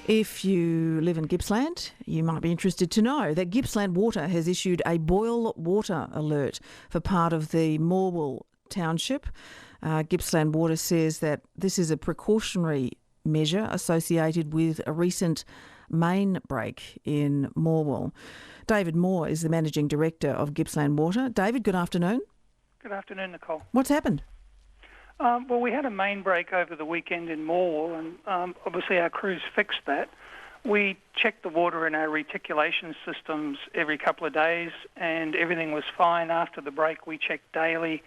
If you live in Gippsland, you might be interested to know that Gippsland Water has issued a boil water alert for part of the Morwell township. Gippsland Water says that this is a precautionary measure associated with a recent main break in Morwell. David Moore is the Managing Director of Gippsland Water. David, good afternoon. Good afternoon, Nicole. What's happened? Well, we had a main break over the weekend in Morwell, and obviously our crews fixed that. We checked the water in our reticulation systems every couple of days, and everything was fine. After the break, we checked daily.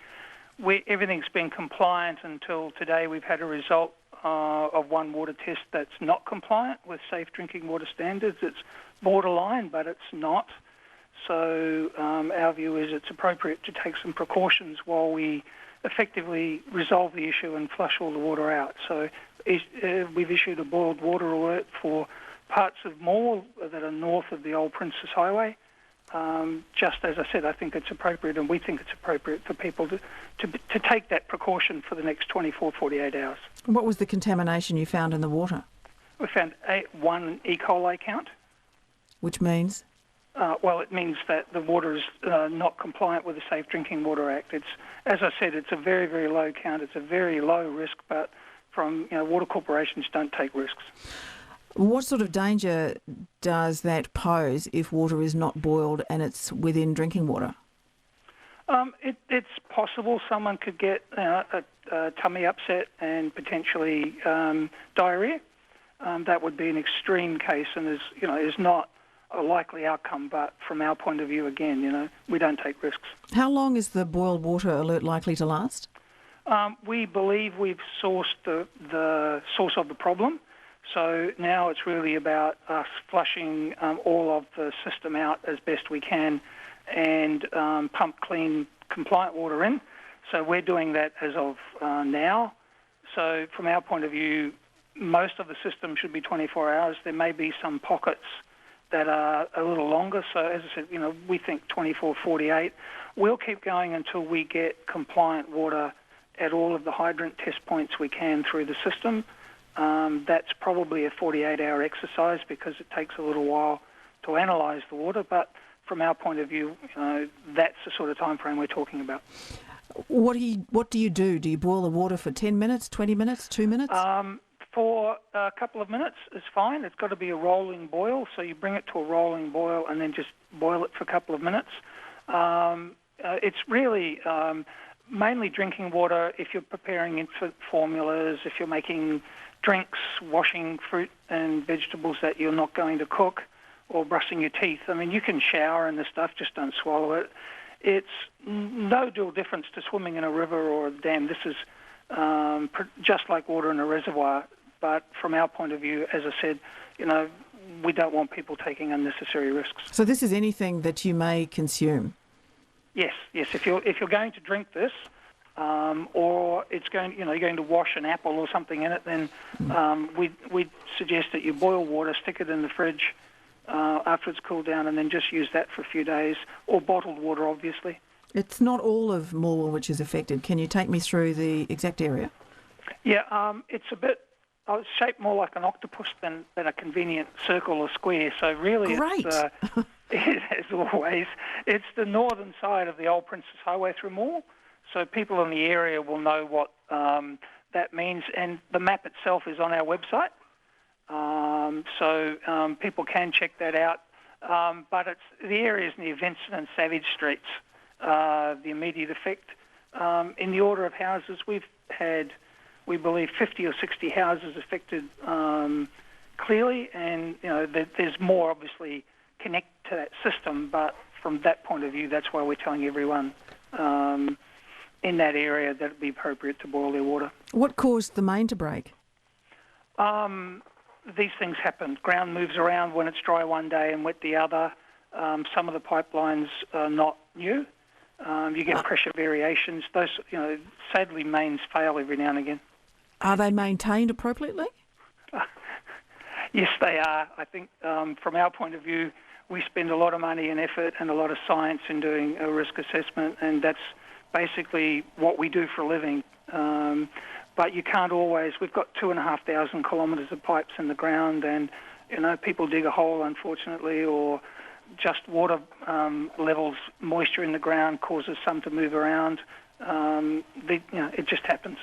Everything's been compliant until today. We've had a result of one water test that's not compliant with safe drinking water standards. It's borderline, but it's not. So our view is it's appropriate to take some precautions while we effectively resolve the issue and flush all the water out. So we've issued a boiled water alert for parts of Morwell that are north of the old Princess Highway. Just as I said, I think it's appropriate, and we think it's appropriate for people to take that precaution for the next 24, 48 hours. What was the contamination you found in the water? We found one E. coli count. Which means? Well, it means that the water is not compliant with the Safe Drinking Water Act. It's, as I said, it's a very, very low count. It's a very low risk, but water corporations don't take risks. What sort of danger does that pose if water is not boiled and it's within drinking water? It's possible someone could get a tummy upset and potentially diarrhea. That would be an extreme case and is not a likely outcome, but from our point of view, again, we don't take risks. How long is the boiled water alert likely to last? We believe we've sourced the source of the problem, so now it's really about us flushing all of the system out as best we can and pump clean, compliant water in. So we're doing that as of now. So from our point of view, most of the system should be 24 hours. There may be some pockets that are a little longer. So as I said, we think 24, 48. We'll keep going until we get compliant water at all of the hydrant test points we can through the system. That's probably a 48-hour exercise because it takes a little while to analyse the water. But from our point of view, that's the sort of time frame we're talking about. What do you do? Do you boil the water for 10 minutes, 20 minutes, 2 minutes? For a couple of minutes is fine. It's got to be a rolling boil, so you bring it to a rolling boil and then just boil it for a couple of minutes. It's really mainly drinking water if you're preparing infant formulas, if you're making drinks, washing fruit and vegetables that you're not going to cook, or brushing your teeth. I mean, you can shower in this stuff, just don't swallow it. It's no dual difference to swimming in a river or a dam. This is just like water in a reservoir. But from our point of view, as I said, we don't want people taking unnecessary risks. So this is anything that you may consume? Yes. If you're going to drink this, or it's going, you're going to wash an apple or something in it, then we'd suggest that you boil water, stick it in the fridge after it's cooled down, and then just use that for a few days, or bottled water, obviously. It's not all of Morwell which is affected. Can you take me through the exact area? Yeah, it's a bit. It's shaped more like an octopus than a convenient circle or square. So really, Great. As always, it's the northern side of the old Princess Highway through Morwell. So people in the area will know what that means. And the map itself is on our website. So people can check that out. But the area is near Vincent and Savage Streets, the immediate effect. In the order of houses, we've had, we believe, 50 or 60 houses affected clearly, and there's more obviously connect to that system, but from that point of view, that's why we're telling everyone in that area that it'd be appropriate to boil their water. What caused the main to break? These things happen. Ground moves around when it's dry one day and wet the other. Some of the pipelines are not new. You get pressure variations. Those, sadly, mains fail every now and again. Are they maintained appropriately? Yes, they are. I think from our point of view, we spend a lot of money and effort and a lot of science in doing a risk assessment, and that's basically what we do for a living. But you can't always. We've got 2,500 kilometres of pipes in the ground, and people dig a hole, unfortunately, or just water levels, moisture in the ground causes some to move around. It just happens.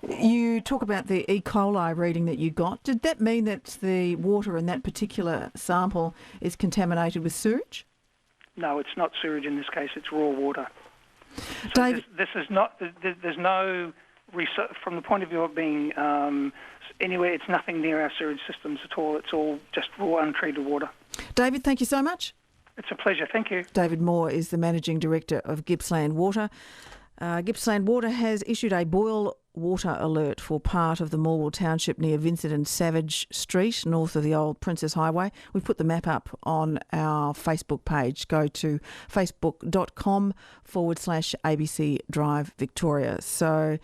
You talk about the E. coli reading that you got. Did that mean that the water in that particular sample is contaminated with sewage? No, it's not sewage in this case. It's raw water. So David, this is not. There's no from the point of view of being anywhere. It's nothing near our sewage systems at all. It's all just raw, untreated water. David, thank you so much. It's a pleasure. Thank you. David Moore is the Managing Director of Gippsland Water. Gippsland Water has issued a boil water alert for part of the Morwell Township near Vincent and Savage Street, north of the old Princess Highway. We've put the map up on our Facebook page. Go to facebook.com/ABC Drive Victoria. So